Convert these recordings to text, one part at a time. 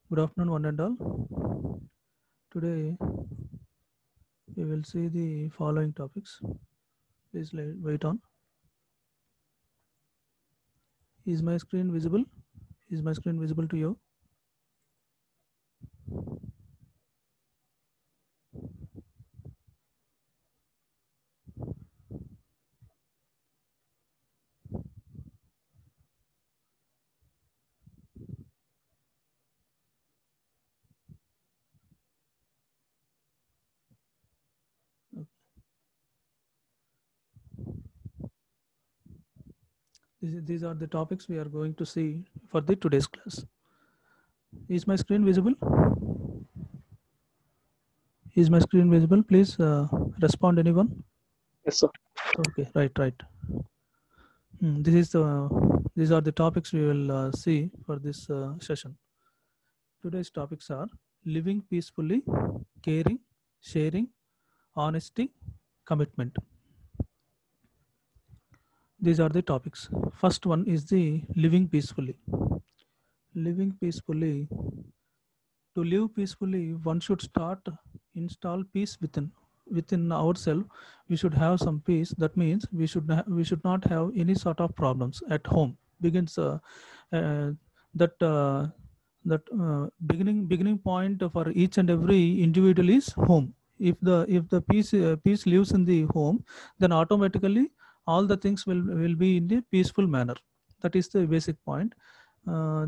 Good afternoon, one and all. Today we will see the following topics. Please wait on. Is my screen visible? Is my screen visible to you? Okay. These are the topics we are going to see for the today's class. Is my screen visible? Is my screen visible? Please respond, anyone. Yes, sir. Okay, right. These are the topics we will see for this session. Today's topics are living peacefully, caring, sharing, honesty, commitment. These are the topics. First one is the living peacefully. Living peacefully. To live peacefully, one should start install peace within ourselves. We should have some peace. That means we should not have any sort of problems at home. Begins uh, that beginning point for each and every individual is home. If the peace lives in the home, then automatically all the things will be in the peaceful manner. That is the basic point.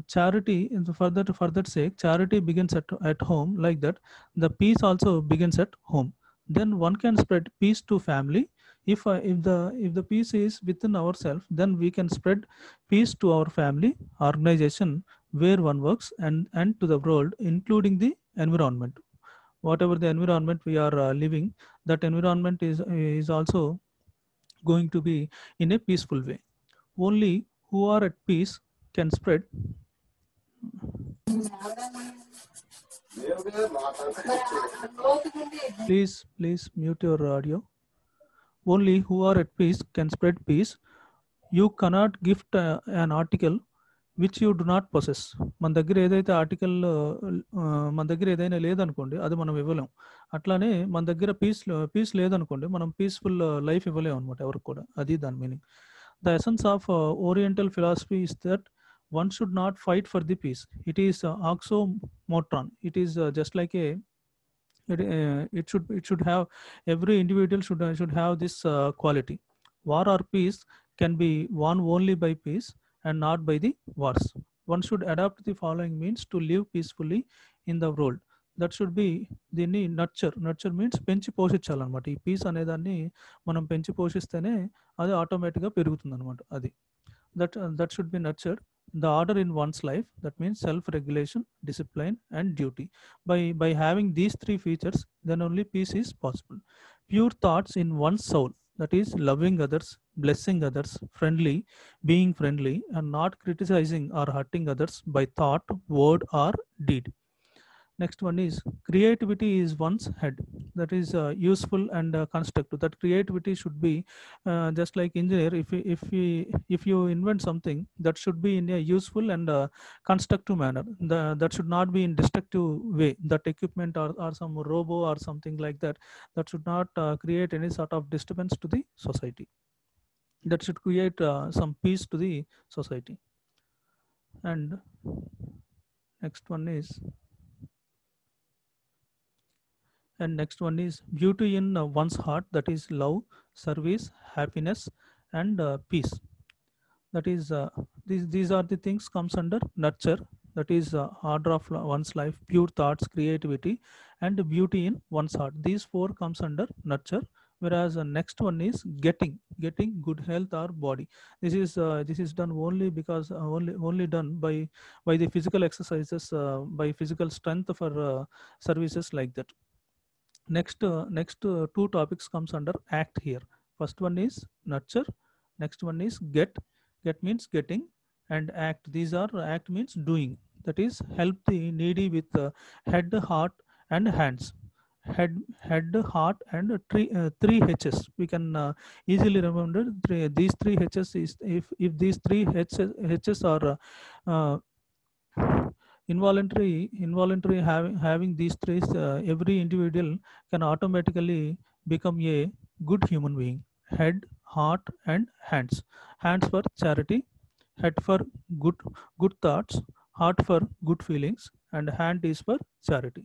Charity, for that sake, charity begins at home. Like that, the peace also begins at home. Then one can spread peace to family. If the peace is within ourselves, then we can spread peace to our family, organization where one works, and to the world, including the environment. Whatever the environment we are living, that environment is also going to be in a peaceful way. Only who are at peace can spread. Please mute your audio. Only who are at peace can spread peace. You cannot gift an article which you do not possess. మన దగ్గర ఏదైతే article మన దగ్గర ఏదైనా లేదనుకోండి, అది మనం ఇవ్వలేం. అట్లానే మన దగ్గర పీస్ లేదనుకోండి, మనం పీస్ఫుల్ లైఫ్ ఇవ్వలేం అనమాట ఎవరికి కూడా. అది దాని meaning. The essence of oriental philosophy is that one should not fight for the peace. It is oxymoron. It is just like it should have, every individual should have this quality. War or peace can be won only by peace and not by the wars. One should adopt the following means to live peacefully in the world. That should be దీన్ని nurture means పెంచి పోషించాలన్నమాట. ఈ piece అనేదాన్ని మనం పెంచి పోషిస్తేనే అది ఆటోమేటిక్గా పెరుగుతుంది అనమాట. అది that should be nurtured. The order in one's life, that means self-regulation, discipline, and duty. By having these three features, then only peace is possible. Pure thoughts in one's soul, that is loving others, blessing others, being friendly, and not criticizing or hurting others by thought, word, or deed. Next one is creativity is one's head. That is useful and constructive. That creativity should be just like engineer. If you invent something, that should be in a useful and constructive manner. That should not be in destructive way. That equipment or some robo or something like that, that should not create any sort of disturbance to the society. That should create some peace to the society. And next one is beauty in one's heart. That is love, service, happiness, and peace. That is these are the things comes under nurture. That is order of one's life: pure thoughts, creativity, and beauty in one's heart. These four comes under nurture. Whereas next one is getting good health or body. This is done only because only done by the physical exercises, by physical strength for services like that. Next two topics comes under act here. First one is nurture. Next one is get means getting, and act, these are, act means doing. That is help the needy with head, heart, and hands. Head, heart, and three h's. We can easily remember these three h's. Is if these three h's are uh, Involuntary having these traits, every individual can automatically become a good human being. Head, heart, and hands. Hands for charity, head for good good thoughts, heart for good feelings, and hand is for charity.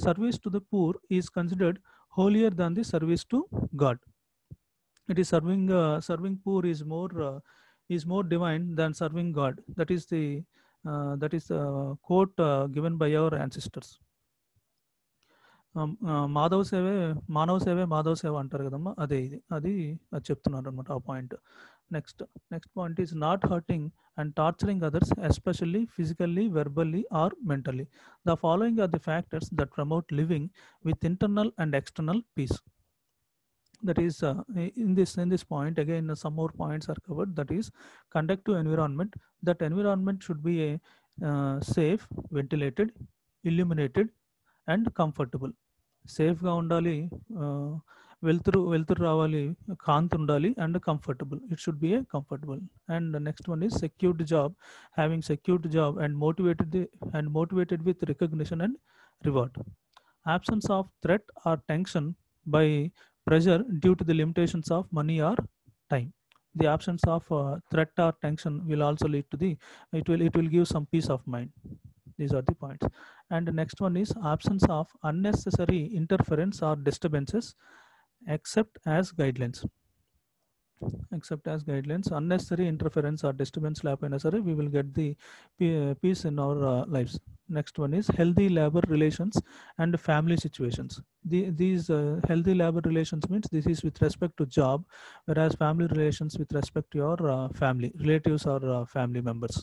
Service to the poor is considered holier than the service to God. It is serving poor is more divine than serving God. That is the quote given by our ancestors. Madhava సేవే మాధవ సేవ అంటారు కదమ్మా, అదే ఇది అది చెప్తున్నారు అనమాట ఆ point. Next point is not hurting and torturing others, especially physically, verbally or mentally. The following are the factors that promote living with internal and external peace. That is in this point again, some more points are covered. That is conductive environment. That environment should be a safe, ventilated, illuminated, and comfortable. సేఫ్గా ఉండాలి, వెళ్తురు రావాలి, కాంతి ఉండాలి, and comfortable. It should be A comfortable. And next one is secured job. Having secured job and motivated with recognition and reward. Absence of threat or tension by pressure due to the limitations of money or time. The absence of threat or tension will also lead to it will give some peace of mind. These are the points. And the next one is absence of unnecessary interference or disturbances except as guidelines. Unnecessary interference or disturbance లేకపోయినా సరే we will get the peace in our lives. Next one is healthy labor relations and family situations. These healthy labor relations means this is with respect to job, whereas family relations with respect to your family relatives or family members.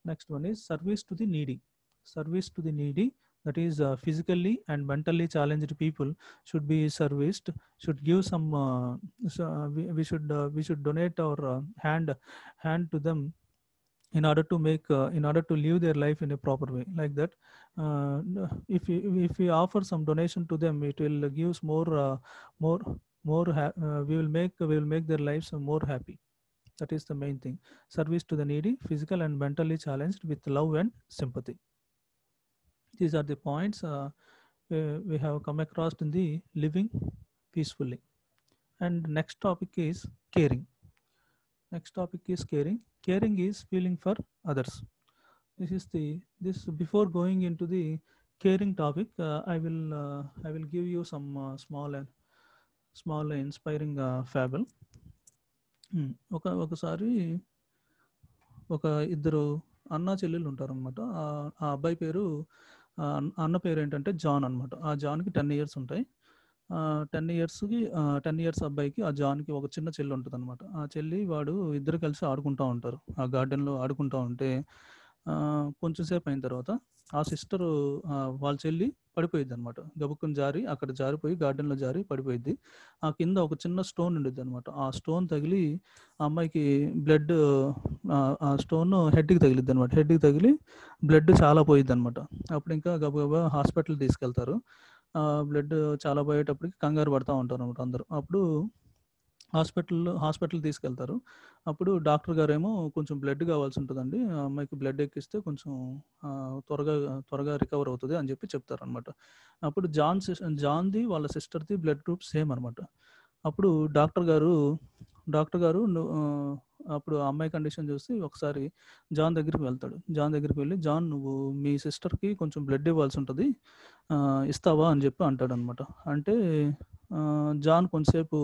Next one is service to the needy. That is physically and mentally challenged people should be serviced, should give some we should donate our hand to them in order to live their life in a proper way. Like that, if we offer some donation to them, it will gives we will make their lives more happy. That is the main thing. Service to the needy, physical and mentally challenged, with love and sympathy. These are the points we have come across in the living peacefully. And next topic is caring. Caring is feeling for others. Before going into the caring topic, I will give you some small inspiring fable. ఒకసారి ఒక ఇద్దరు అన్న చెల్లెళ్ళు ఉంటారనమాట. ఆ అబ్బాయి పేరు అన్న పేరు ఏంటంటే జాన్ అనమాట. ఆ జాన్కి 10 years ఉంటాయి. 10 years అబ్బాయికి, ఆ జాన్కి ఒక చిన్న చెల్లి ఉంటుంది అనమాట. ఆ చెల్లి వాడు ఇద్దరు కలిసి ఆడుకుంటూ ఉంటారు. ఆ గార్డెన్లో ఆడుకుంటూ ఉంటే కొంచెం సేపు అయిన తర్వాత ఆ సిస్టర్ వాళ్ళ చెల్లి పడిపోయిద్ది అనమాట. గబుక్కుని అక్కడ జారిపోయి గార్డెన్లో జారి పడిపోయిద్ది. ఆ కింద ఒక చిన్న స్టోన్ ఉండిద్ది అనమాట. ఆ స్టోన్ తగిలి ఆ అమ్మాయికి బ్లడ్, ఆ స్టోన్ హెడ్కి తగిలిద్ది అనమాట. హెడ్కి తగిలి బ్లడ్ చాలా పోయిద్ది అనమాట. అప్పుడు ఇంకా గబగబా హాస్పిటల్ తీసుకెళ్తారు. బ్లడ్ చాలా పోయేటప్పటికి కంగారు పడుతూ ఉంటారు అనమాట అందరూ. అప్పుడు హాస్పిటల్ తీసుకెళ్తారు. అప్పుడు డాక్టర్ గారేమో కొంచెం బ్లడ్ కావాల్సి ఉంటుందండి, ఆ అమ్మాయికి బ్లడ్ ఎక్కిస్తే కొంచెం త్వరగా రికవర్ అవుతుంది అని చెప్పి చెప్తారనమాట. అప్పుడు జాన్ది వాళ్ళ సిస్టర్ది బ్లడ్ గ్రూప్ సేమ్ అనమాట. అప్పుడు డాక్టర్ గారు అప్పుడు ఆ అమ్మాయి కండిషన్ చూసి ఒకసారి జాన్ దగ్గరికి వెళ్తాడు. జాన్ దగ్గరికి వెళ్ళి, జాన్ నువ్వు మీ సిస్టర్కి కొంచెం బ్లడ్ ఇవ్వాల్సి ఉంటుంది, ఇస్తావా అని చెప్పి అంటాడు అనమాట. అంటే జాన్ కొంతసేపు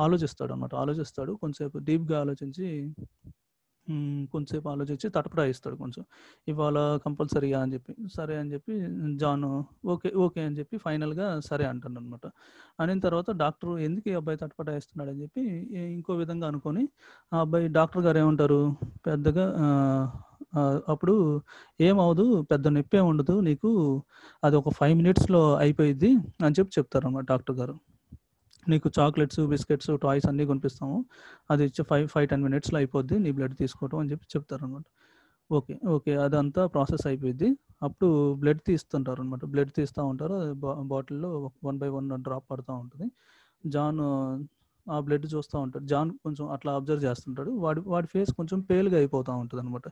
ఆలోచిస్తాడు. కొంచెంసేపు డీప్గా ఆలోచించి తటపటాయిస్తాడు కొంచెం, ఇవాళ కంపల్సరీగా అని చెప్పి. సరే అని చెప్పి జాన్ ఓకే అని చెప్పి ఫైనల్గా సరే అంటాడు అనమాట. అయిన తర్వాత డాక్టర్ ఎందుకు ఈ అబ్బాయి తటపటాయిస్తున్నాడు అని చెప్పి ఇంకో విధంగా అనుకొని ఆ అబ్బాయి డాక్టర్ గారు ఏమంటారు, పెద్దగా అప్పుడు ఏమవదు, పెద్ద నొప్పి ఏమి ఉండదు నీకు, అది ఒక 5 minutesలో అయిపోయిద్ది అని చెప్పి చెప్తారు అన్నమాట డాక్టర్ గారు. నీకు చాక్లెట్స్, బిస్కెట్స్, టాయ్స్ అన్నీ కొనిపిస్తాము, అది ఇచ్చి 5-10 minutesలో అయిపోద్ది నీ బ్లడ్ తీసుకోవటం అని చెప్పి చెప్తారనమాట. ఓకే అదంతా ప్రాసెస్ అయిపోయింది. అప్పుడు బ్లడ్ తీస్తుంటారు అనమాట. బ్లడ్ తీస్తూ ఉంటారు. బాటిల్లో 1 by 1 డ్రాప్ పడుతూ ఉంటుంది. జాన్ ఆ బ్లడ్ చూస్తూ ఉంటాడు. జాన్ కొంచెం అట్లా అబ్జర్వ్ చేస్తుంటాడు. వాడి ఫేస్ కొంచెం పేల్గా అయిపోతూ ఉంటుంది అనమాట.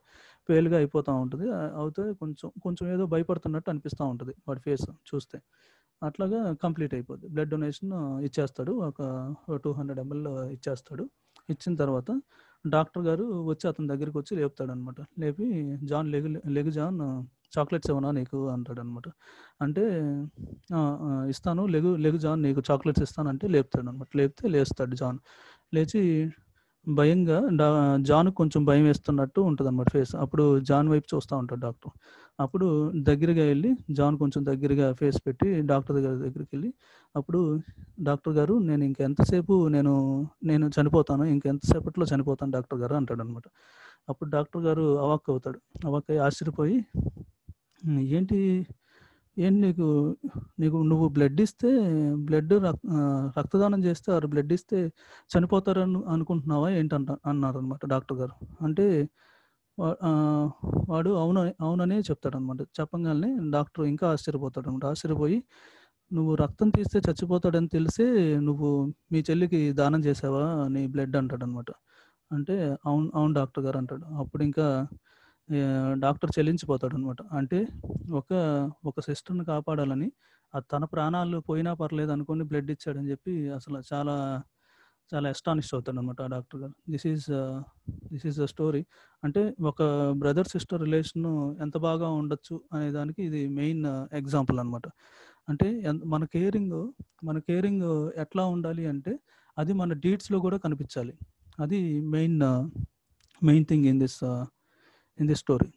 పేల్గా అయిపోతూ ఉంటుంది. అయితే కొంచెం కొంచెం ఏదో భయపడుతున్నట్టు అనిపిస్తూ ఉంటుంది వాడి ఫేస్ చూస్తే. అట్లాగా కంప్లీట్ అయిపోద్ది. బ్లడ్ డొనేషన్ ఇచ్చేస్తాడు. ఒక 200 ml ఇచ్చేస్తాడు. ఇచ్చిన తర్వాత డాక్టర్ గారు వచ్చి అతని దగ్గరికి వచ్చి లేపుతాడనమాట. లేపి జాన్ లెగు జాన్, చాక్లెట్స్ ఇవ్వనా నీకు అంటాడనమాట. అంటే ఇస్తాను, లెగు జాన్, నీకు చాక్లెట్స్ ఇస్తానంటే లేపుతాడనమాట. లేపితే లేస్తాడు జాన్. లేచి భయంగా జాన్ కొంచెం భయం వేస్తున్నట్టు ఉంటుందన్నమాట ఫేస్. అప్పుడు జాన్ వైపు చూస్తూ ఉంటాడు డాక్టర్. అప్పుడు దగ్గరగా వెళ్ళి జాన్ కొంచెం దగ్గరగా ఫేస్ పెట్టి డాక్టర్ దగ్గరికి వెళ్ళి, అప్పుడు డాక్టర్ గారు, నేను ఇంకెంతసేపు నేను చనిపోతాను, ఇంకెంతసేపట్లో చనిపోతాను డాక్టర్ గారు అంటాడనమాట. అప్పుడు డాక్టర్ గారు అవాక్ అవుతాడు. అవాక్కై ఆశ్చర్యపోయి, ఏంటి ఏంటి నీకు నీకు నువ్వు బ్లడ్ ఇస్తే రక్తదానం చేస్తే బ్లడ్ ఇస్తే చనిపోతారని అనుకుంటున్నావా ఏంటంట అన్నారనమాట డాక్టర్ గారు. అంటే వాడు అవుననే చెప్తాడనమాట. చెప్పగానే డాక్టర్ ఇంకా ఆశ్చర్యపోతాడు అనమాట. ఆశ్చర్యపోయి, నువ్వు రక్తం తీస్తే చచ్చిపోతాడని తెలిసే నువ్వు మీ చెల్లికి దానం చేసావా నీ బ్లడ్ అంటాడనమాట. అంటే అవును అవును డాక్టర్ గారు అంటాడు. అప్పుడు ఇంకా డాక్టర్ చెల్లించిపోతాడు అనమాట. అంటే ఒక ఒక సిస్టర్ని కాపాడాలని తన ప్రాణాలు పోయినా పర్లేదు అనుకుని బ్లడ్ ఇచ్చాడని చెప్పి అసలు చాలా చాలా అస్టానిష్ అవుతాడు అనమాట ఆ డాక్టర్ గారు. This is the story. అంటే ఒక బ్రదర్ సిస్టర్ రిలేషన్ ఎంత బాగా ఉండొచ్చు అనే దానికి ఇది మెయిన్ ఎగ్జాంపుల్ అనమాట. అంటే మన కేరింగ్ ఎట్లా ఉండాలి అంటే అది మన డీడ్స్లో కూడా కనిపించాలి. అది main thing in this story.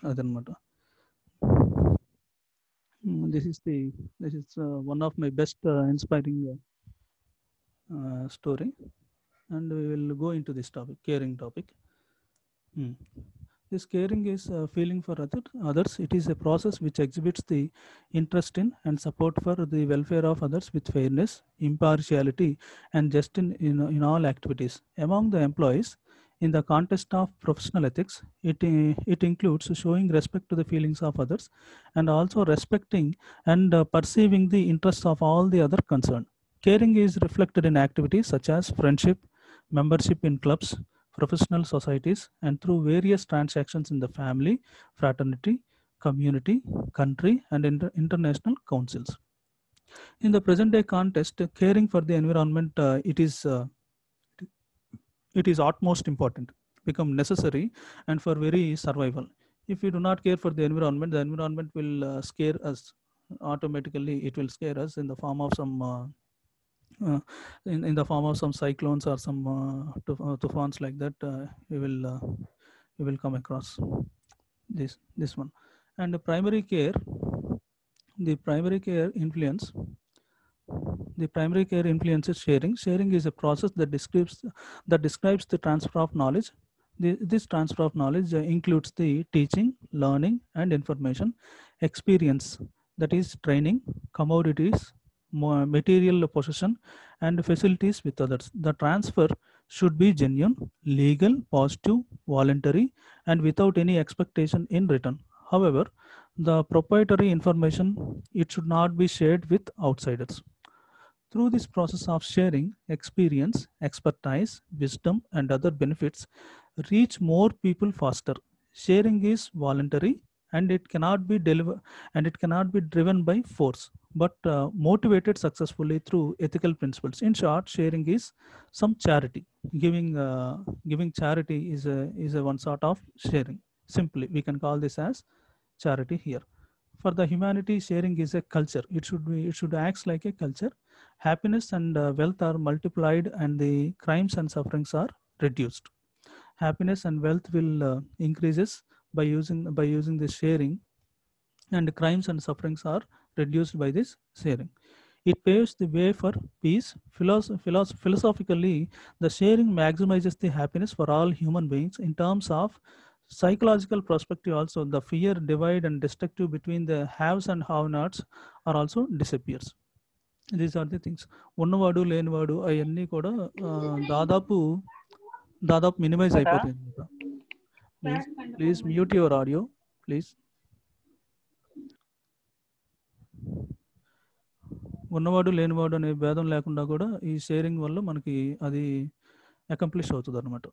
అదనమాట. This is one of my best inspiring story, and we will go into this topic, caring topic. This caring is feeling for others. It is a process which exhibits the interest in and support for the welfare of others with fairness, impartiality, and justice in all activities. Among the employees, in the context of professional ethics, it includes showing respect to the feelings of others and also respecting and perceiving the interests of all the other concerned. Caring is reflected in activities such as friendship, membership in clubs, professional societies, and through various transactions in the family, fraternity, community, country, and international councils. In the present day context, caring for the environment, it is utmost important, become necessary, and for very survival. If we do not care for the environment will scare us automatically. It will scare us in the form of some in the form of some cyclones or some tufans like that. We will come across this one. And the primary care influence, the primary care influences sharing is a process that describes the transfer of knowledge. This transfer of knowledge includes the teaching, learning, and information, experience, that is training, commodities, material possession, and facilities with others. The transfer should be genuine, legal, positive, voluntary, and without any expectation in return. However, the proprietary information, it should not be shared with outsiders. Through this process of sharing, experience, expertise, wisdom, and other benefits reach more people faster. Sharing is voluntary, and it cannot be driven by force, but motivated successfully through ethical principles. In short, sharing is some charity. Giving charity is a one sort of sharing. Simply, we can call this as charity here. For the humanity, sharing is a culture. It should act like a culture. Happiness and wealth are multiplied, and the crimes and sufferings are reduced. Happiness and wealth will increases by using this sharing, and crimes and sufferings are reduced by this sharing. It paves the way for peace. Philosophically, the sharing maximizes the happiness for all human beings. In terms of psychological perspective, also the fear, divide, and destructive between the haves and have-nots are also disappears. These are the things. ఉన్నవాడు లేనివాడు అవన్నీ కూడా దాదాపు minimise అయిపోతాయి అన్నమాట. Please mute your audio please. ఉన్నవాడు లేనివాడు అనే భేదం లేకుండా కూడా ఈ షేరింగ్ వల్ల మనకి అది అకంప్లిష్ అవుతుంది అనమాట.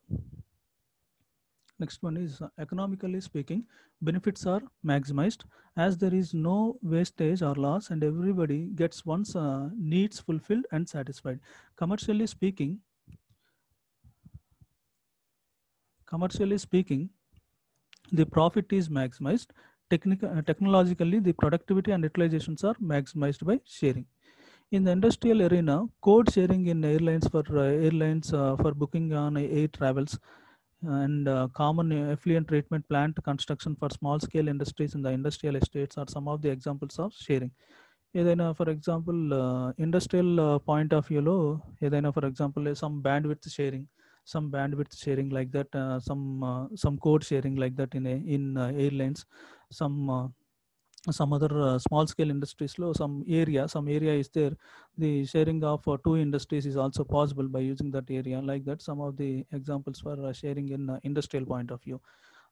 Next one is economically speaking, benefits are maximized as there is no wastage or loss and everybody gets one's needs fulfilled and satisfied. Commercially speaking, the profit is maximized. Technologically, the productivity and utilizations are maximized by sharing. In the industrial arena, code sharing in airlines for booking on air travels and common effluent treatment plant construction for small scale industries in the industrial estates are some of the examples of sharing. ఏదైనా for example industrial point of వ్యూలో ఏదైనా for example some bandwidth sharing like that, some code sharing like that in airlines, some other small scale industries lo some area is there, the sharing of two industries is also possible by using that area. Like that, some of the examples for sharing in industrial point of view.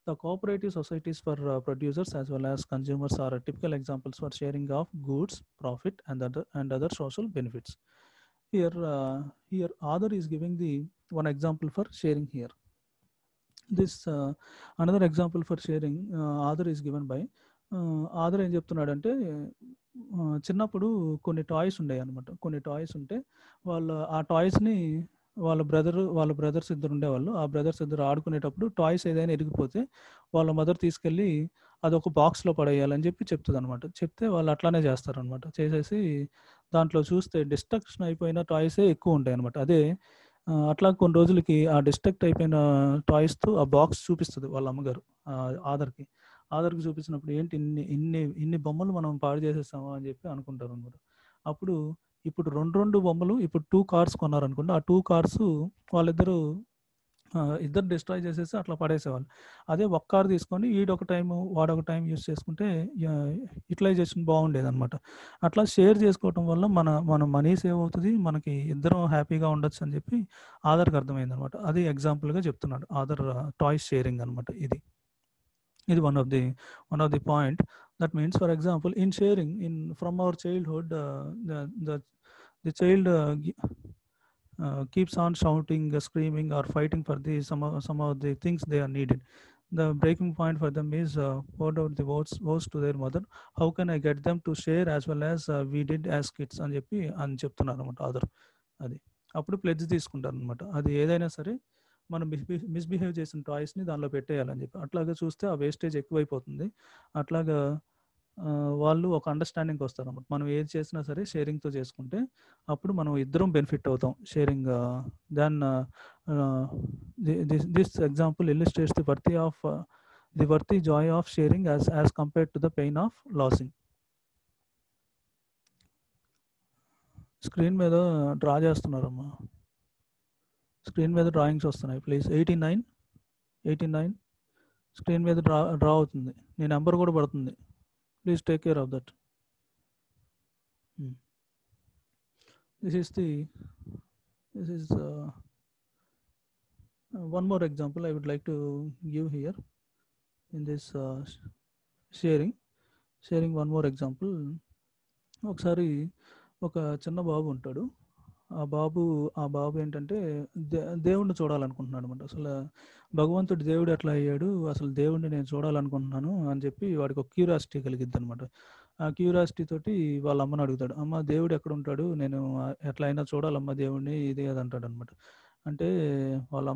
The cooperative societies for producers as well as consumers are typical examples for sharing of goods, profit and other social benefits. Here author is giving the one example for sharing here. This another example for sharing author is given by author ఏం చెప్తున్నాడంటే చిన్నప్పుడు కొన్ని toys ఉండేవి అనమాట. కొన్ని toys ఉంటే వాళ్ళు ఆ టాయ్స్ని వాళ్ళ బ్రదర్స్ ఇద్దరు ఉండేవాళ్ళు. ఆ బ్రదర్స్ ఇద్దరు ఆడుకునేటప్పుడు టాయ్స్ ఏదైనా ఎరిగిపోతే వాళ్ళ మదర్ తీసుకెళ్ళి అదొక బాక్స్లో పడేయాలని చెప్పి చెప్తుంది అనమాట. చెప్తే వాళ్ళు అట్లానే చేస్తారనమాట. చేసేసి దాంట్లో చూస్తే డిస్ట్రక్షన్ అయిపోయిన టాయ్సే ఎక్కువ ఉంటాయి అనమాట. అదే అట్లా కొన్ని రోజులకి ఆ డిస్ట్రక్ట్ అయిపోయిన టాయ్స్తో ఆ బాక్స్ చూపిస్తుంది వాళ్ళ అమ్మగారు ఆధర్కి చూపించినప్పుడు ఏంటి ఇన్ని బొమ్మలు మనం పాడు చేసేస్తామా అని చెప్పి అనుకుంటారు అనమాట. అప్పుడు ఇప్పుడు రెండు బొమ్మలు ఇప్పుడు 2 కార్స్ కొన్నారనుకోండి. ఆ 2 కార్స్ వాళ్ళిద్దరు ఇద్దరు డిస్ట్రాయ్ చేసేసి అట్లా పడేసేవాళ్ళు. అదే ఒక కార్ తీసుకొని వాడొక టైం యూస్ చేసుకుంటే యూటిలైజేషన్ బాగుండేది అనమాట. అట్లా షేర్ చేసుకోవటం వల్ల మన మనీ సేవ్ అవుతుంది, మనకి ఇద్దరం హ్యాపీగా ఉండొచ్చు అని చెప్పి ఆధర్కి అర్థమైంది అనమాట. అది ఎగ్జాంపుల్గా చెప్తున్నాడు ఆధర్ టాయ్స్ షేరింగ్ అనమాట. ఇది one of the point. That means, for example, in sharing from our childhood, the child keeps on shouting, screaming or fighting for some of the things they are needed. The breaking point for them is poured out the votes to their mother. How can I get them to share as well as we did as kids అని చెప్తున్నారు అనమాట other. అది అప్పుడు pledge తీసుకుంటారు అనమాట. అది ఏదైనా సరే మనం మిస్బిహేవ్ చేసిన టాయ్స్ని దానిలో పెట్టేయాలని చెప్పి. అట్లాగా చూస్తే ఆ వేస్టేజ్ ఎక్కువైపోతుంది. అట్లాగా వాళ్ళు ఒక అండర్స్టాండింగ్కి వస్తారు అన్నమాట. మనం ఏది చేసినా సరే షేరింగ్తో చేసుకుంటే అప్పుడు మనం ఇద్దరం బెనిఫిట్ అవుతాం. Sharing then this example illustrates the worthy joy of sharing as compared to the pain of losing. Screen మీద డ్రా చేస్తున్నారమ్మా. స్క్రీన్ మీద డ్రాయింగ్స్ వస్తున్నాయి ప్లీజ్. 89 స్క్రీన్ మీద డ్రా అవుతుంది. నీ నెంబర్ కూడా పడుతుంది. Please take care of that. This is one more example I would like to give here in this sharing one more example. ఒకసారి ఒక చిన్న బాబు ఉంటాడు. ఆ బాబు ఏంటంటే దేవుణ్ణి చూడాలనుకుంటున్నాడు అనమాట. అసలు భగవంతుడు దేవుడు ఎట్లా అయ్యాడు, అసలు దేవుడిని నేను చూడాలనుకుంటున్నాను అని చెప్పి వాడికి ఒక క్యూరియాసిటీ కలిగిద్ది అనమాట. ఆ క్యూరియాసిటీ తోటి వాళ్ళ అమ్మని అడుగుతాడు, అమ్మ దేవుడు ఎక్కడ ఉంటాడు, నేను ఎట్లా అయినా చూడాలమ్మా దేవుడిని, ఇది అది అంటాడు అనమాట. అంటే వాళ్ళ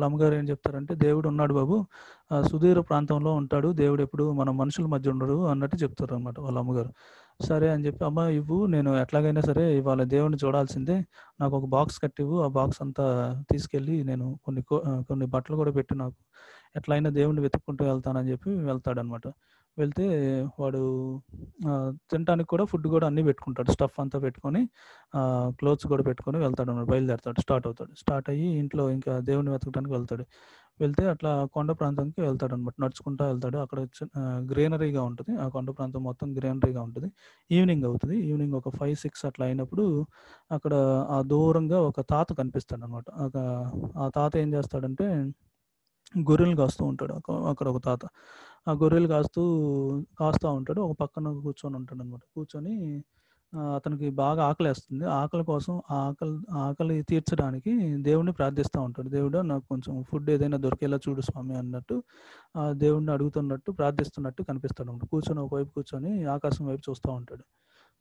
అమ్మగారు ఏం చెప్తారంటే, దేవుడు ఉన్నాడు బాబు, సుదూర ప్రాంతంలో ఉంటాడు, దేవుడు ఎప్పుడు మన మనుషుల మధ్య ఉండడు అన్నట్టు చెప్తారు అనమాట వాళ్ళ అమ్మగారు. సరే అని చెప్పి, అమ్మ ఇవ్వు, నేను ఎట్లాగైనా సరే ఇవాళ దేవుడిని చూడాల్సిందే, నాకు ఒక బాక్స్ కట్టివ్వు, ఆ బాక్స్ అంతా తీసుకెళ్ళి నేను కొన్ని బట్టలు కూడా పెట్టి నాకు ఎట్లయినా దేవుడిని వెతుక్కుంటూ వెళ్తానని చెప్పి వెళ్తాడనమాట. వెళ్తే వాడు తినడానికి కూడా ఫుడ్ కూడా అన్నీ పెట్టుకుంటాడు, స్టఫ్ అంతా పెట్టుకొని క్లోత్స్ కూడా పెట్టుకొని వెళ్తాడు అనమాట. బయలుదేరతాడు, స్టార్ట్ అయ్యి ఇంట్లో ఇంకా దేవుడిని వెతకడానికి వెళ్తే అట్లా కొండ ప్రాంతానికి వెళ్తాడు అనమాట. నడుచుకుంటూ వెళ్తాడు. అక్కడ గ్రీనరీగా ఉంటుంది, ఆ కొండ ప్రాంతం మొత్తం గ్రీనరీగా ఉంటుంది. ఈవినింగ్ అవుతుంది. ఈవినింగ్ ఒక 5-6 అట్లా అయినప్పుడు అక్కడ ఆ దూరంగా ఒక తాత కనిపిస్తాడు అనమాట. ఆ తాత ఏం చేస్తాడంటే గొర్రెలు కాస్తూ ఉంటాడు అక్కడ ఒక తాత. ఆ గొర్రెలు కాస్తా ఉంటాడు. ఒక పక్కన కూర్చొని ఉంటాడనమాట. కూర్చొని అతనికి బాగా ఆకలేస్తుంది. ఆకలి కోసం ఆకలి తీర్చడానికి దేవుడిని ప్రార్థిస్తా ఉంటాడు. దేవుడా నాకు కొంచెం ఫుడ్ ఏదైనా దొరికేలా చూడు స్వామి అన్నట్టు దేవుడిని అడుగుతున్నట్టు, ప్రార్థిస్తున్నట్టు కనిపిస్తాడనమాట. ఒకవైపు కూర్చొని ఆకాశం వైపు చూస్తా ఉంటాడు.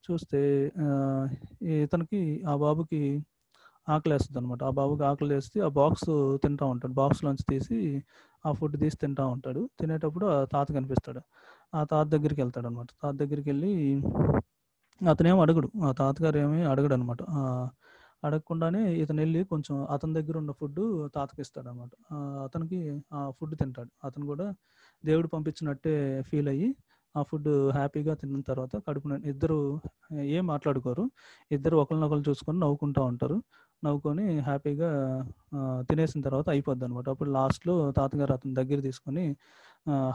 చూస్తే ఇతనికి ఆ బాబుకి ఆకలేస్తదనమాట. ఆ బాబుకి ఆకలేసి ఆ బాక్స్ తింటా ఉంటాడు. బాక్స్‌లోంచి తీసి ఆ ఫుడ్ తీసి తింటా ఉంటాడు. తినేటప్పుడు ఆ తాత కనిపిస్తాడు. ఆ తాత దగ్గరికెళ్తాడనమాట. తాత దగ్గరికెళ్ళి అతనేమి అడగడు. ఆ తాతగారు ఏమి అడగడనమాట. అడగకుండానే ఇతనెళ్ళి కొంచెం అతని దగ్గరున్న ఫుడ్డు తాతకిస్తాడనమాట. అతనికి ఆ ఫుడ్ తింటాడు. అతను కూడా దేవుడు పంపించినట్టే ఫీలయ్యి ఆ ఫుడ్ హ్యాపీగా తిన్న తర్వాత ఇద్దరు ఏం మాట్లాడుకోరు. ఇద్దరు ఒకళ్ళనొకళ్ళు చూసుకొని నవ్వుకుంటా ఉంటారు. నవ్వుకొని హ్యాపీగా తినేసిన తర్వాత అయిపోద్దనమాట. అప్పుడు లాస్ట్‌లో తాతగారు అతని దగ్గర తీసుకొని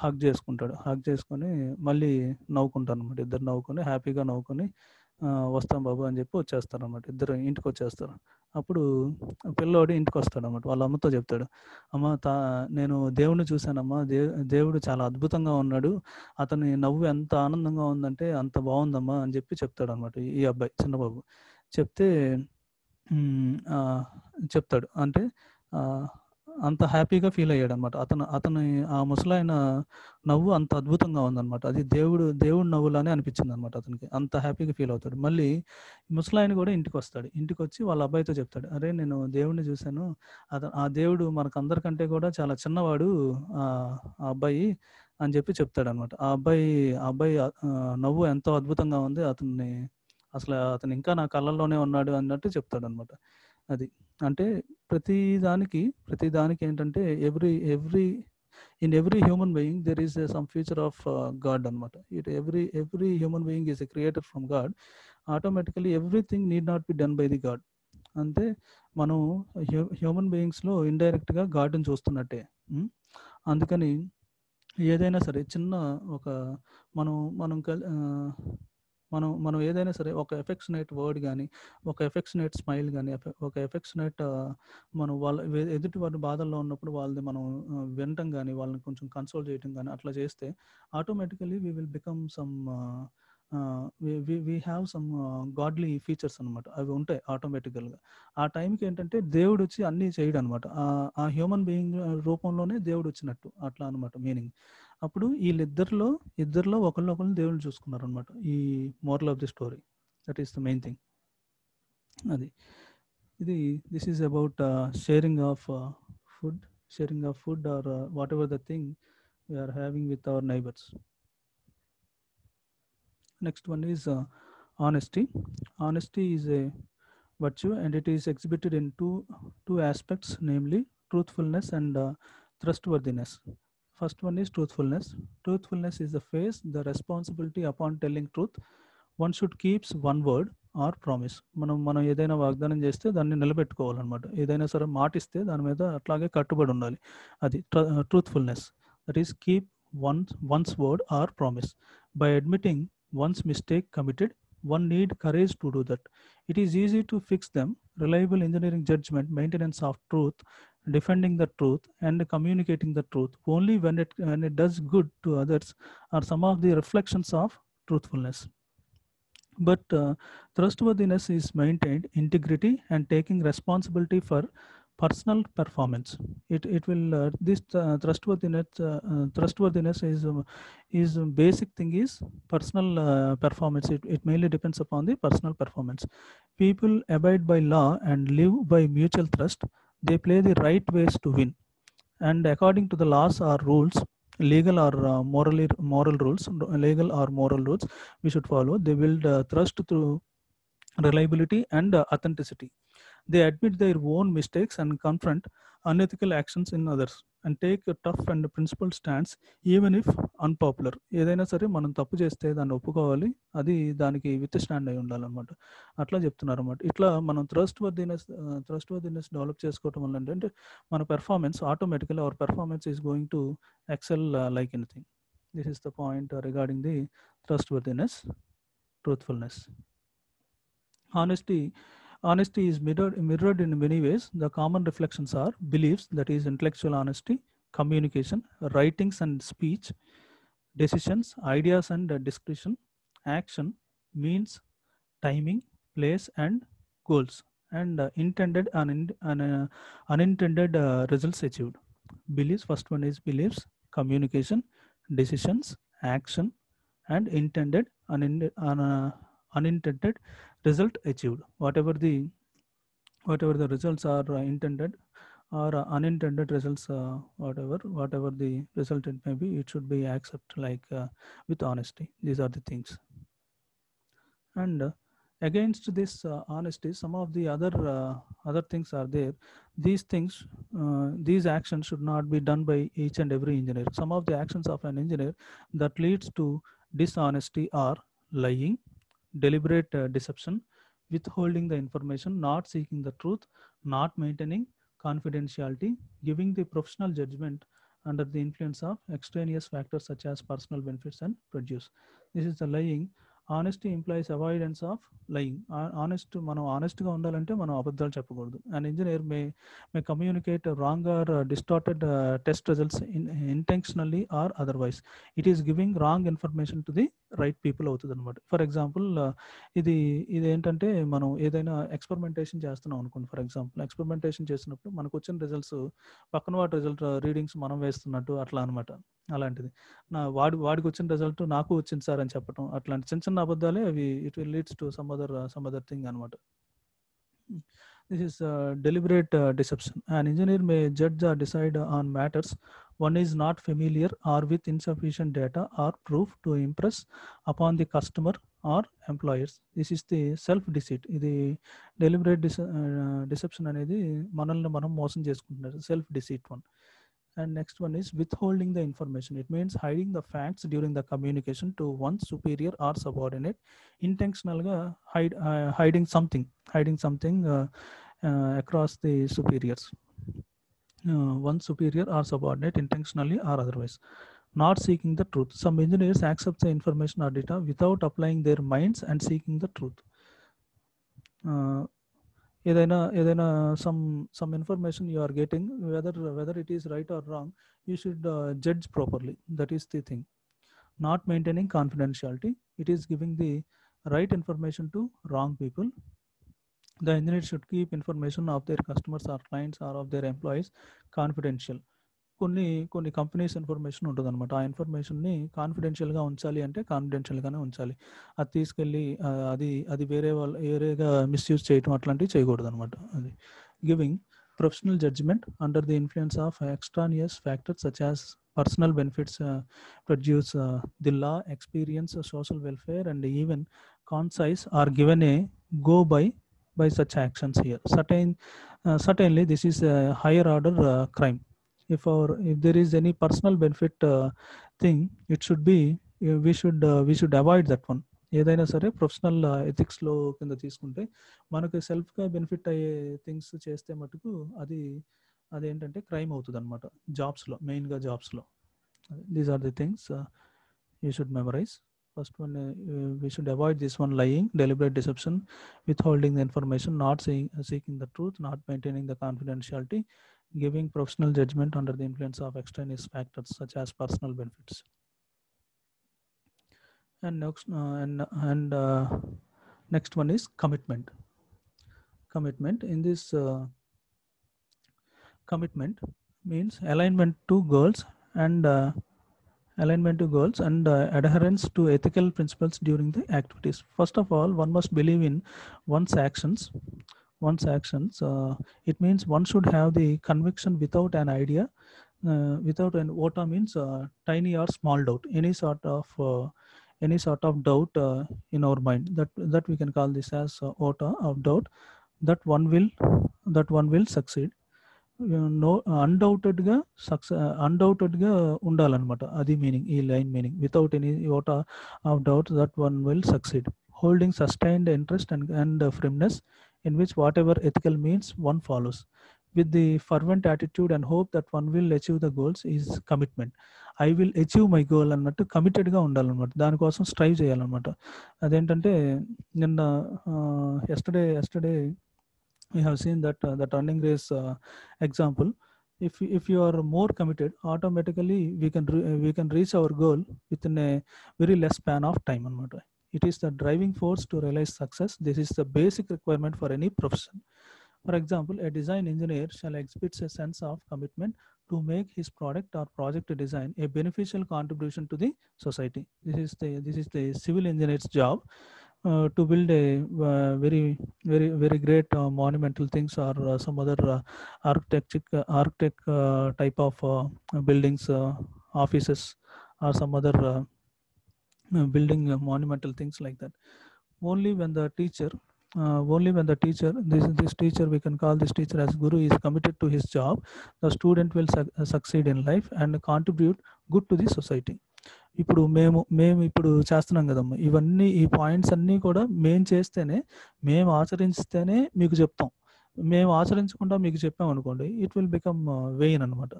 హగ్ చేసుకుంటాడు. హగ్ చేసుకొని మళ్ళీ నవ్వుకుంటారనమాట. ఇద్దరు నవ్వుకొని హ్యాపీగా నవ్వుకొని వస్తాం బాబు అని చెప్పి వచ్చేస్తారనమాట. ఇద్దరు ఇంటికొచ్చేస్తారు. అప్పుడు పిల్లోడు ఇంటికొస్తాడనమాట. వాళ్ళ అమ్మతో చెప్తాడు. అమ్మ నేను దేవుడిని చూశానమ్మా. దేవుడు చాలా అద్భుతంగా ఉన్నాడు. అతని నవ్వు ఎంత ఆనందంగా ఉందంటే అంత బావుందమ్మా అని చెప్పి చెప్తాడనమాట ఈ అబ్బాయి చిన్న బాబు. చెప్తే చెప్తాడు. అంటే అంత హ్యాపీగా ఫీల్ అయ్యాడనమాట. అతని ఆ ముసలాయన నవ్వు అంత అద్భుతంగా ఉందనమాట. అది దేవుడి నవ్వులానే అనిపించిందనమాట అతనికి. అంత హ్యాపీగా ఫీల్ అవుతాడు. మళ్ళీ ముసలాయన కూడా ఇంటికొస్తాడు. ఇంటికొచ్చి వాళ్ళ అబ్బాయితో చెప్తాడు. అరే నేను దేవుడిని చూశాను. ఆ దేవుడు మనకందరికంటే కూడా చాలా చిన్నవాడు ఆ అబ్బాయి అని చెప్పి చెప్తాడనమాట. ఆ అబ్బాయి నవ్వు ఎంతో అద్భుతంగా ఉంది. అతను ఇంకా నా కళ్ళల్లోనే ఉన్నాడు అన్నట్టు చెప్తాడనమాట. అది. అంటే ప్రతి దానికి ఏంటంటే in every human being there is some feature of God అనమాట. Every human being is a created from God. Automatically everything need not be done by the God. అంటే మనం హ్యూమన్ బీయింగ్స్‌లో ఇండైరెక్ట్‌గా గాడ్‌ని చూస్తున్నట్టే. అందుకని ఏదైనా సరే చిన్న ఒక మనం మనం కల్ మనం మనం ఏదైనా సరే ఒక ఎఫెక్షనేట్ వర్డ్ గానీ, ఒక ఎఫెక్షనేట్ స్మైల్ గానీ, ఒక ఎఫెక్షనేట్ మనం ఎదుటి వారి బాధల్లో ఉన్నప్పుడు వాళ్ళది మనం వినటం గానీ, వాళ్ళని కొంచెం కన్సోల్ చేయటం గానీ అట్లా చేస్తే automatically we will become some we have some godly features అనమాట. అవి ఉంటాయి ఆటోమేటికల్‌గా. ఆ టైంకి ఏంటంటే దేవుడొచ్చి అన్నీ చేయడనమాట. ఆ హ్యూమన్ బీయింగ్ రూపంలోనే దేవుడొచ్చినట్టు అట్లా అనమాట మీనింగ్. అప్పుడు ఇద్దరిలో ఒకళ్ళనొకళ్ళు దేవుళ్ళు చూసుకున్నారనమాట. ఈ moral of the story. That is the main thing. అది. This is about food sharing of food or whatever the thing we are having with our neighbors. Next one is honesty. Honesty is a virtue and it is exhibited in two aspects, namely truthfulness and trustworthiness. First one is truthfulness. Truthfulness is the face, the responsibility upon telling truth. One should keeps one word or promise. మనం ఏదైనా వాగ్దానం చేస్తే దాన్ని నిలబెట్టుకోవాలన్నమాట. ఏదైనా సరే మాట ఇస్తే దాని మీద అట్లాగే కట్టుబడి ఉండాలి. అది truthfulness. That is keep one's word or promise. By admitting one's mistake committed, one need courage to do that. It is easy to fix them. Reliable engineering judgment, maintenance of truth, defending the truth, and communicating the truth only when it does good to others are some of the reflections of truthfulness. But trustworthiness is maintained integrity and taking responsibility for personal performance. It will this trustworthiness is basic thing is personal performance. It mainly depends upon the personal performance. People abide by law and live by mutual trust. They play the right ways to win, and according to the laws or rules, legal or moral rules, legal or moral rules we should follow. They build trust through reliability and authenticity. They admit their own mistakes and confront unethical actions in others and take a tough and principled stance even if unpopular. ఏదైనా సరే మనం తప్పు చేస్తే దాన్ని ఒప్పుకోవాలి. దానికి with stand అయి ఉండాలన్నమాట. అట్లా చెప్తున్నారన్నమాట. ఇట్లా మనం ట్రస్ట్వర్దినెస్ డెవలప్ చేసుకోవటం వల్ల ఏంటంటే మన performance automatically our performance is going to excel like anything. This is the point regarding the trustworthiness, truthfulness. Honesty is mirrored in many ways. The common reflections are beliefs, that is intellectual honesty, communication, writings and speech, decisions, ideas and discretion, action, means, timing, place and goals, and intended and unintended results achieved. Beliefs, first one is beliefs, communication, decisions, action, and unintended result achieved. Whatever the results are intended or unintended results, whatever the result it may be, it should be accepted like with honesty. These are the things. And against this honesty, some of the other things are there. These things, these actions should not be done by each and every engineer. Some of the actions of an engineer that leads to dishonesty are lying, deliberate deception, withholding the information, not seeking the truth, not maintaining confidentiality, giving the professional judgment under the influence of extraneous factors such as personal benefits and produce. This is the lying. Honesty implies avoidance of lying. మనం ఆనెస్ట్గా ఉండాలంటే మనం అబద్ధాలు చెప్పకూడదు. An engineer may communicate wrong or distorted test results intentionally or otherwise. It is giving wrong information to the right people అవుతుంది అనమాట. For example, ఇది ఏంటంటే మనం ఏదైనా ఎక్స్పెరిమెంటేషన్ చేస్తున్నాం అనుకోండి. ఫర్ ఎగ్జాంపుల్, ఎక్స్పెరిమెంటేషన్ చేసినప్పుడు మనకు వచ్చిన రిజల్ట్స్ పక్కన వాటి రిజల్ట్ రీడింగ్స్ మనం వేస్తున్నట్టు అట్లా అనమాట. అలాంటిది వాడికి వచ్చిన రిజల్ట్ నాకు వచ్చింది సార్ అని చెప్పడం, అట్లాంటి చిన్న చిన్న అబద్ధాలే అవి. It will leads to some other thing అనమాట. This is deliberate deception. An engineer may judge or decide on matters one is not familiar or with insufficient data or proof to impress upon the customer or employers. This is the self deceit. ఇది deliberate deception అనేది మనల్ని మనం మోసం చేసుకుంటున్నారు, self deceit one. And next one is withholding the information. It means hiding the facts during the communication to one's superior or subordinate. Intentionally hiding something across the superiors, one superior or subordinate, intentionally or otherwise. Not seeking the truth. Some engineers accept the information or data without applying their minds and seeking the truth. ఏదైనా some information you are getting, whether it is right or wrong, you should judge properly. That is the thing. Not maintaining confidentiality. It is giving the right information to wrong people. The engineer should keep information of their customers or clients or of their employees confidential. కొన్ని companies information ఉంటుంది అనమాట. ఆ ఇన్ఫర్మేషన్ని కాన్ఫిడెన్షియల్గా ఉంచాలి అంటే కాన్ఫిడెన్షియల్గానే ఉంచాలి. అది తీసుకెళ్ళి అది వేరేగా మిస్యూజ్ చేయటం అట్లాంటివి చేయకూడదు అనమాట. అది giving professional judgment under the influence of extraneous factors such as personal benefits, produce, the law, experience, social welfare, and even conscience are given a go by such actions here. Certainly this is a higher order crime. If there is any personal benefit thing, it should be, we should avoid that one. ఏదైనా సరే professional ఎథిక్స్లో కింద తీసుకుంటే మనకు సెల్ఫ్గా benefit అయ్యే things చేస్తే మటుకు అదేంటంటే క్రైమ్ అవుతుంది అనమాట. జాబ్స్లో, మెయిన్గా జాబ్స్లో. These are the things you should memorise. First one, we should avoid this one: lying, deliberate deception, withholding the information, not seeking the truth, not maintaining the confidentiality, giving professional judgment under the influence of extraneous factors such as personal benefits. And next one is commitment. Commitment. In this commitment means alignment to goals and adherence to ethical principles during the activities. First of all, one must believe in one's actions. It means one should have the conviction without an idea, without an ota means tiny or small doubt, any sort of doubt in our mind, that we can call this as ota of doubt, that one will succeed. అన్డౌటెడ్గా ఉండాలన్నమాట. అది meaning, ఈ line meaning. Without any iota of doubt that one will succeed. Holding sustained interest and firmness in which whatever ethical means one follows with the fervent attitude and hope that one will achieve the goals is commitment. I will achieve my goal అన్నట్టు కమిటెడ్గా ఉండాలన్నమాట. దానికోసం strive చేయాలన్నమాట. అదేంటంటే నిన్న yesterday we have seen that the running race example. if you are more committed, automatically we can reach our goal within a very less span of time anamata. It is the driving force to realize success. This is the basic requirement for any profession. For example, a design engineer shall exhibit a sense of commitment to make his product or project design a beneficial contribution to the society. This is the civil engineer's job, to build a very great monumental things, or some other architect type of buildings, offices, or some other building monumental things like that. Only when the teacher this teacher, we can call this teacher as guru, is committed to his job, the student will succeed in life and contribute good to the society. ఇప్పుడు మేము ఇప్పుడు చేస్తున్నాం కదమ్మా, ఇవన్నీ ఈ points అన్నీ కూడా మేము చేస్తేనే, మేము ఆచరిస్తేనే మీకు చెప్తాం. మేము ఆచరించకుండా మీకు చెప్పాం అనుకోండి, ఇట్ విల్ బికమ్ వెయిన్ అనమాట.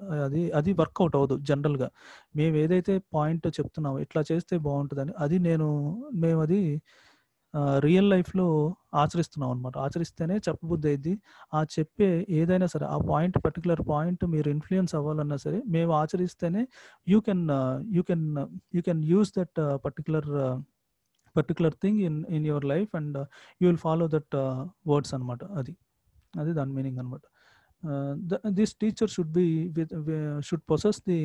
అది వర్కౌట్ అవ్వదు జనరల్గా. మేము ఏదైతే పాయింట్ చెప్తున్నామో ఇట్లా చేస్తే బాగుంటుందని, అది మేము అది రియల్ లైఫ్లో ఆచరిస్తున్నాం అనమాట. ఆచరిస్తేనే చెప్పబుద్ధి అయింది. ఆ చెప్పే ఏదైనా సరే, ఆ పాయింట్ పర్టికులర్ పాయింట్ మీరు ఇన్ఫ్లుయెన్స్ అవ్వాలన్నా సరే, మేము ఆచరిస్తేనే you can use that particular thing in your life, and you will follow that words అనమాట. అది దాని మీనింగ్ అనమాట. This teacher should possess the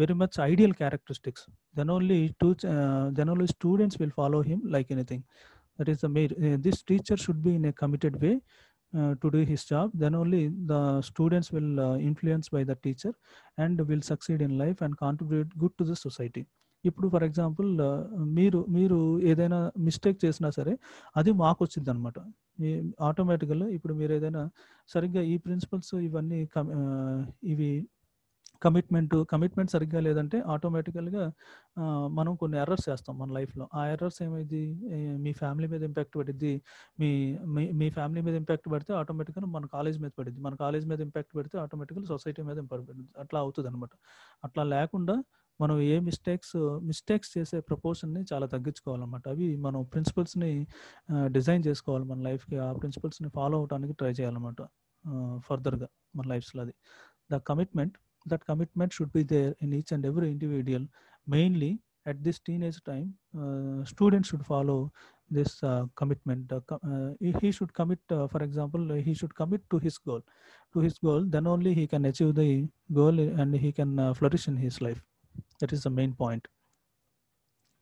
very much ideal characteristics. Then only students will follow him like anything. That is the main. This teacher should be in a committed way to do his job. Then only the students will influenced by the teacher and will succeed in life and contribute good to the society. ఇప్పుడు for example, మీరు ఏదైనా mistake చేసినా సరే అది మాకు వచ్చింది అనమాట. ఆటోమేటిక్గా ఇప్పుడు మీరు ఏదైనా సరిగ్గా ఈ ప్రిన్సిపల్స్ ఇవన్నీ ఇవి కమిట్మెంట్ సరిగ్గా లేదంటే ఆటోమేటికల్గా మనం కొన్ని ఎర్రర్స్ చేస్తాం మన లైఫ్లో. ఆ ఎర్రర్స్ ఏమైంది, మీ ఫ్యామిలీ మీద ఇంపాక్ట్ పడిద్ది. మీ ఫ్యామిలీ మీద ఇంపాక్ట్ పడితే ఆటోమేటిక్గా మన కాలేజ్ మీద పడిద్ది. మన కాలేజ్ మీద ఇంపాక్ట్ పడితే ఆటోమేటిక్గా సొసైటీ మీద ఇంపాక్ట్ పడుతుంది. అట్లా అవుతుంది అనమాట. అట్లా లేకుండా మనం ఏ మిస్టేక్స్ చేసే ప్రపోర్షన్ని చాలా తగ్గించుకోవాలన్నమాట. అవి మనం ప్రిన్సిపల్స్ని డిజైన్ చేసుకోవాలి మన లైఫ్కి. ఆ ప్రిన్సిపల్స్ని ఫాలో అవడానికి ట్రై చేయాలన్నమాట ఫర్దర్గా మన లైఫ్స్లో. అది that commitment should be there in each and every individual. Mainly at this teenage time, students should follow this commitment. He should commit, for example, he should commit to his goal. Then only he can achieve the goal and he can flourish in his life. That is the main point.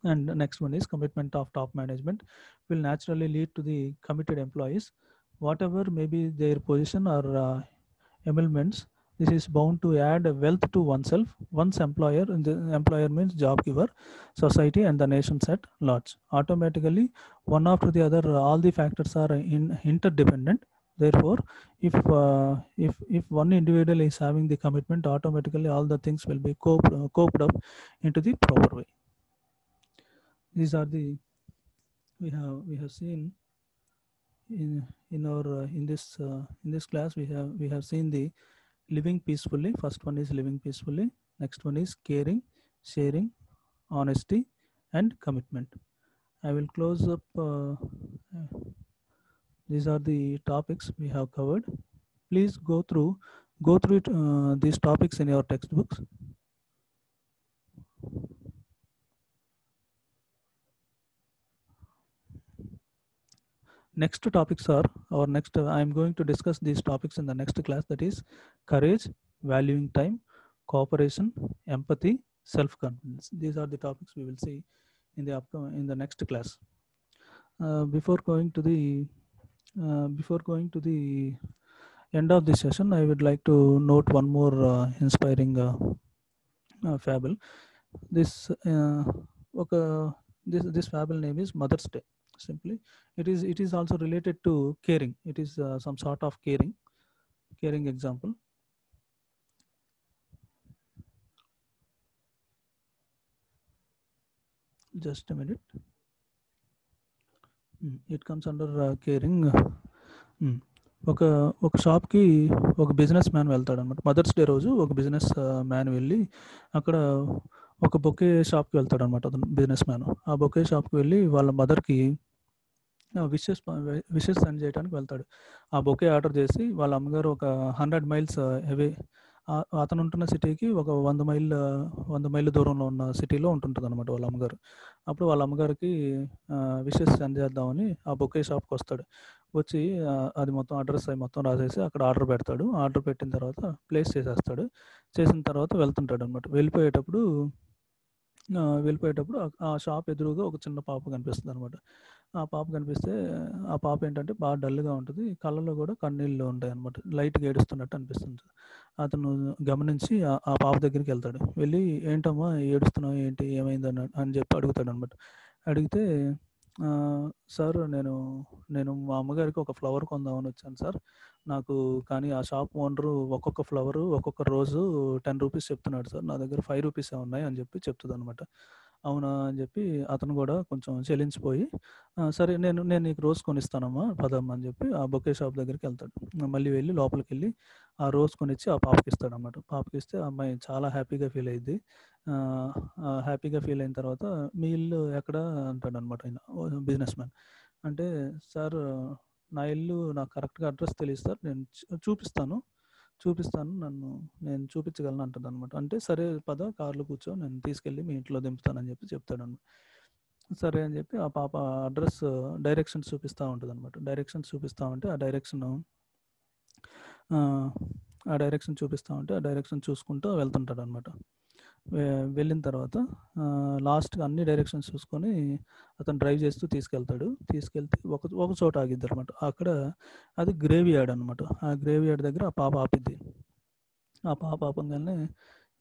And the next one is commitment of top management will naturally lead to the committed employees. Whatever may be their position or emoluments, this is bound to add wealth to oneself, one's employer, and the employer means job giver, society, and the nations at large. Automatically, one after the other, all the factors are interdependent. Therefore, if one individual is having the commitment, automatically all the things will be coped up into the proper way. These are the we have seen in this class. We have seen the living peacefully. First one is living peacefully. Next one is caring, sharing, honesty, and commitment. I will close up. These are the topics we have covered. Please go through these topics in your textbooks. Next topics are I am going to discuss these topics in the next class. That is courage, valuing time, cooperation, empathy, self-confidence. These are the topics we will see in the next class. Before going to the end of this session, I would like to note one more inspiring fable. This fable name is Mother's Day. Simply, it is also related to caring. It is some sort of caring example. Just a minute. It comes under caring. ఒక షాప్కి ఒక business man వెళ్తాడు అనమాట. Mothers day రోజు ఒక business man వెళ్ళి అక్కడ ఒక బొకే షాప్కి వెళ్తాడు అనమాట. అతను బిజినెస్ మ్యాన్ ఆ బొకే షాప్కి వెళ్ళి వాళ్ళ మదర్కి విషెస్ సెండ్ చేయడానికి వెళ్తాడు. ఆ బొకే ఆర్డర్ చేసి వాళ్ళ అమ్మగారు ఒక 100 మైల్స్ అవే, అతను ఉంటున్న సిటీకి ఒక 100 మైళ్ళ దూరంలో ఉన్న సిటీలో ఉంటుందన్నమాట వాళ్ళ అమ్మగారు. అప్పుడు వాళ్ళ అమ్మగారికి విషెస్ సెండ్ చేద్దామని ఆ బొకే షాప్కి వస్తాడు. వచ్చి అది మొత్తం అడ్రస్ అవి మొత్తం రాసేసి అక్కడ ఆర్డర్ పెడతాడు. ఆర్డర్ పెట్టిన తర్వాత ప్లేస్ చేసేస్తాడు. చేసిన తర్వాత వెళ్తుంటాడు అనమాట. వెళ్ళిపోయేటప్పుడు ఆ షాప్ ఎదురుగా ఒక చిన్న పాప కనిపిస్తుంది అనమాట. ఆ పాప కనిపిస్తే ఆ పాప ఏంటంటే బాగా డల్గా ఉంటుంది. కళ్ళలో కూడా కన్నీళ్ళు ఉంటాయి అనమాట. లైట్గా ఏడుస్తున్నట్టు అనిపిస్తుంది. అతను గమనించి ఆ పాప దగ్గరికి వెళ్తాడు. వెళ్ళి ఏంటమ్మా ఏడుస్తున్నావు ఏంటి ఏమైంది అని చెప్పి అడుగుతాడు అనమాట. అడిగితే సార్ నేను మా అమ్మగారికి ఒక ఫ్లవర్ కొందామని వచ్చాను సార్. నాకు కానీ ఆ షాప్ ఓనరు ఒక్కొక్క ఫ్లవరు ఒక్కొక్క రోజు 10 రూపీస్ చెప్తున్నాడు సార్. నా దగ్గర 5 రూపీసే ఉన్నాయి అని చెప్పి చెప్తుందనమాట. అవునా అని చెప్పి అతను కూడా కొంచెం చెల్లించిపోయి సరే నేను నీకు రోజ్ కొనిస్తానమ్మా పదమ్మా అని చెప్పి ఆ బొకే షాప్ దగ్గరికి వెళ్తాడు. మళ్ళీ వెళ్ళి లోపలికి వెళ్ళి ఆ రోజ్ కొనిచ్చి ఆ పాపకి ఇస్తాడనమాట. పాపకి ఇస్తే ఆ అమ్మాయి చాలా హ్యాపీగా ఫీల్ అయ్యిద్ది. హ్యాపీగా ఫీల్ అయిన తర్వాత మీ ఇల్లు ఎక్కడ అంటాడనమాట ఆయన బిజినెస్ మ్యాన్. అంటే సార్ నా ఇల్లు నాకు కరెక్ట్గా అడ్రస్ తెలియదు సార్, నేను చూపిస్తాను నేను చూపించగలను అంటదనమాట. అంటే సరే పద కార్లో కూర్చో నేను తీసుకెళ్ళి మీ ఇంట్లో దింపుతానని చెప్పి చెప్తాడనమాట. సరే అని చెప్పి ఆ పాప అడ్రస్ డైరెక్షన్స్ చూపిస్తూ ఉంటుంది అనమాట. డైరెక్షన్స్ చూపిస్తూ ఉంటే ఆ డైరెక్షన్ చూపిస్తూ ఉంటే ఆ డైరెక్షన్ చూసుకుంటూ వెళ్తుంటాడు అనమాట. వెళ్ళిన తర్వాత లాస్ట్గా అన్ని డైరెక్షన్స్ చూసుకొని అతను డ్రైవ్ చేస్తూ తీసుకెళ్తే ఒక చోట ఆగిద్ది అనమాట. అక్కడ అది గ్రేవ్ యార్డ్ అనమాట. ఆ గ్రేవ్ యార్డ్ దగ్గర ఆ పాప ఆపిద్ది. ఆ పాప ఆపంగానే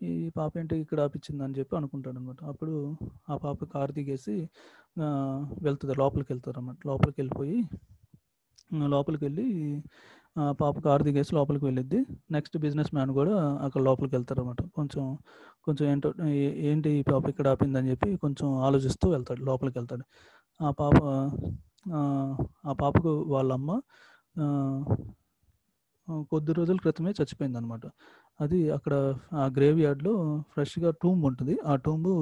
ఈ పాప ఏంటి ఇక్కడ ఆపిచ్చింది అని చెప్పి అనుకుంటాడు అనమాట. అప్పుడు ఆ పాప కారు దిగేసి వెళ్తుంది, లోపలికి వెళ్తారు అనమాట. లోపలికి వెళ్ళి పాప కారు దిగేసి లోపలికి వెళ్ళిద్ది. నెక్స్ట్ బిజినెస్ మ్యాన్ కూడా అక్కడ లోపలికి వెళ్తారు అనమాట. కొంచెం ఏంటి ఈ పాప ఇక్కడ ఆపిందని చెప్పి కొంచెం ఆలోచిస్తూ లోపలికి వెళ్తాడు. ఆ పాప ఆ పాపకు వాళ్ళమ్మ కొద్ది రోజుల క్రితమే చచ్చిపోయిందనమాట. అది అక్కడ ఆ గ్రేవ్ యార్డ్‌లో ఫ్రెష్‌గా టూంబ్ ఉంటుంది. ఆ టూంబు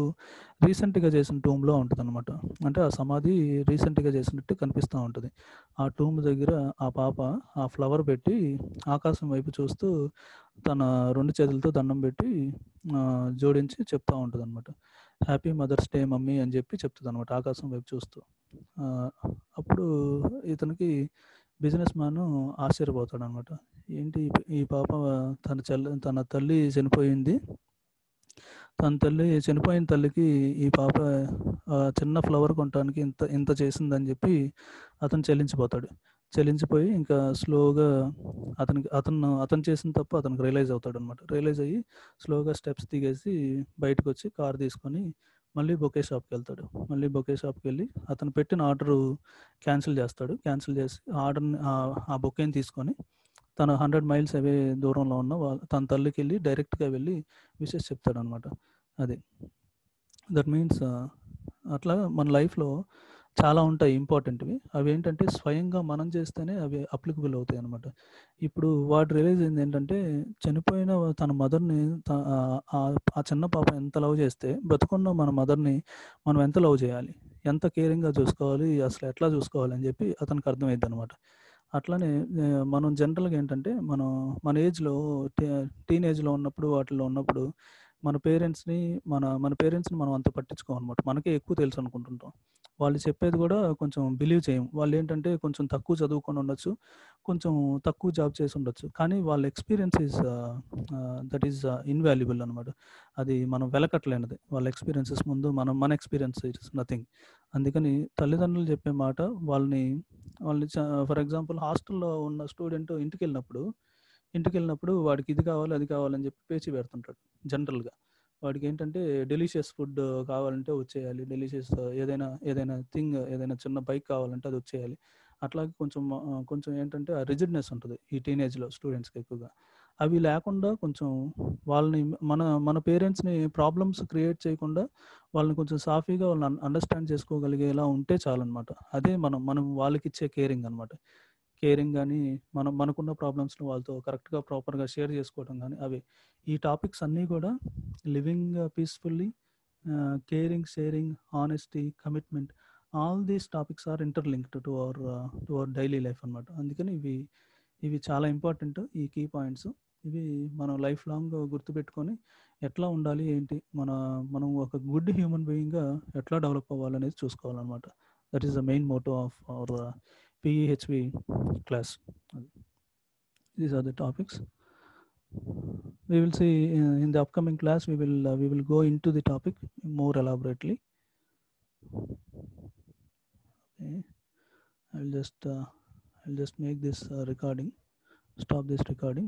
రీసెంట్‌గా చేసిన టూంబ్‌లా ఉంటదనమాట. అంటే ఆ సమాధి రీసెంట్‌గా చేసినట్టు కనిపిస్తా ఉంటది. ఆ టూంబ్ దగ్గర ఆ పాప ఆ ఫ్లవర్ పెట్టి ఆకాశం వైపు చూస్తూ తన 2 చేతులతో దండం పెట్టి జోడించి చెప్తా ఉంటదనమాట. హ్యాపీ మదర్స్ డే మమ్మీ అని చెప్పి చెప్తదనమాట ఆకాశం వైపు చూస్తూ. ఆహ్, అప్పుడు ఇతనికి బిజినెస్ మ్యాను ఆశ్చర్యపోతాడనమాట. ఏంటి ఈ పాప తన తల్లి చనిపోయింది. చనిపోయిన తల్లికి ఈ పాప చిన్న ఫ్లవర్ కొనటానికి ఇంత ఇంత చేసిందని చెప్పి అతను చెల్లించిపోయి ఇంకా స్లోగా అతను చేసిన తప్పు అతనికి రియలైజ్ అవుతాడనమాట. రియలైజ్ అయ్యి స్లోగా స్టెప్స్ దిగేసి బయటకొచ్చి కార్ తీసుకొని మళ్ళీ బొకే షాప్‌కెళ్తాడు. మళ్ళీ బొకే షాప్‌కెళ్ళి అతను పెట్టిన ఆర్డరు క్యాన్సిల్ చేస్తాడు. క్యాన్సిల్ చేసి ఆ బొకేని తీసుకొని తను 100 మైల్స్ అవే దూరంలో ఉన్న తన తల్లికెళ్ళి డైరెక్ట్‌గా వెళ్ళి విషెస్ చెప్తాడనమాట. అది. దట్ మీన్స్ అట్లా మన లైఫ్‌లో చాలా ఉంటాయి ఇంపార్టెంట్‌వి. అవేంటంటే స్వయంగా మనం చేస్తేనే అవి అప్లికబుల్ అవుతాయనమాట. ఇప్పుడు వాడు రియలైజ్ అయిందేంటంటే చనిపోయిన తన మదర్‌ని ఆ చిన్న పాప ఎంత లవ్ చేస్తే బ్రతికున్న మన మదర్‌ని మనం ఎంత లవ్ చేయాలి? ఎంత కేరింగ్‌గా చూసుకోవాలి? అసలు ఎట్లా చూసుకోవాలి? అని చెప్పి అతనికి అర్థమైద్దనమాట. అట్లనే మనం జనరల్‌గా ఏంటంటే మన ఏజ్‌లో టీ టీనేజ్‌లో ఉన్నప్పుడు వాటిల్లో ఉన్నప్పుడు మన పేరెంట్స్‌ని మన పేరెంట్స్‌ని మనం అంత పట్టించుకోమనమాట. మనకే ఎక్కువ తెలుసు అనుకుంటుంటాం. వాళ్ళు చెప్పేది కూడా కొంచెం బిలీవ్ చేయం. వాళ్ళేంటంటే కొంచెం తక్కువ చదువుకొని ఉండొచ్చు. కొంచెం తక్కువ జాబ్ చేసి ఉండొచ్చు. కానీ వాళ్ళ ఎక్స్‌పీరియన్స్ దట్ ఈస్ ఇన్‌వాల్యుబుల్ అనమాట. అది మనం వెలకట్టలేనిది. వాళ్ళ ఎక్స్‌పీరియన్సెస్ ముందు మన ఎక్స్‌పీరియన్స్ ఇట్ ఇస్ నథింగ్. అందుకని తల్లిదండ్రులు చెప్పే మాట వాళ్ళని వాళ్ళని చ ఫర్ ఎగ్జాంపుల్ హాస్టల్‌లో ఉన్న స్టూడెంట్ ఇంటికెళ్ళినప్పుడు వాడికి ఇది కావాలి, అది కావాలని చెప్పి పేచీ పెడుతుంటాడు జనరల్‌గా. వాడికేంటంటే డెలీషియస్ ఫుడ్ కావాలంటే వచ్చేయాలి. డెలీషియస్ ఏదైనా చిన్న బైక్ కావాలంటే అది వచ్చేయాలి. అట్లాగే కొంచెం ఏంటంటే ఆ రిజిడ్‌నెస్ ఉంటది ఈ టీనేజ్‌లో స్టూడెంట్స్‌కి ఎక్కువగా. అవి లేకుండా కొంచెం వాళ్ళని మన పేరెంట్స్‌ని ప్రాబ్లమ్స్ క్రియేట్ చేయకుండా వాళ్ళని కొంచెం సాఫీగా వాళ్ళని అండర్‌స్టాండ్ చేసుకోగలిగేలా ఉంటే చాలనమాట. అదే మనం వాళ్ళకిచ్చే కేరింగ్ అనమాట. కేరింగ్ గాని, మనకున్న ప్రాబ్లమ్స్‌ని వాళ్ళతో కరెక్ట్‌గా, ప్రాపర్‌గా షేర్ చేసుకోవడం గాని అవి. ఈ టాపిక్స్ అన్నీ కూడా living peacefully, caring, sharing, honesty, commitment all these topics are interlinked to our daily life అనమాట. అందుకని ఇవి చాలా ఇంపార్టెంట్. ఈ కీ పాయింట్స్ ఇవి మనం లైఫ్ లాంగ్ గుర్తుపెట్టుకొని ఎట్లా ఉండాలి ఏంటి, మనం ఒక గుడ్ హ్యూమన్ బీయింగ్గా ఎట్లా డెవలప్ అవ్వాలనేది చూసుకోవాలన్నమాట. That is the main motto of our PEHV class. These are the topics. We will see in the upcoming class. We will go into the topic more elaborately. Okay. I'll just make this recording. Stop this recording.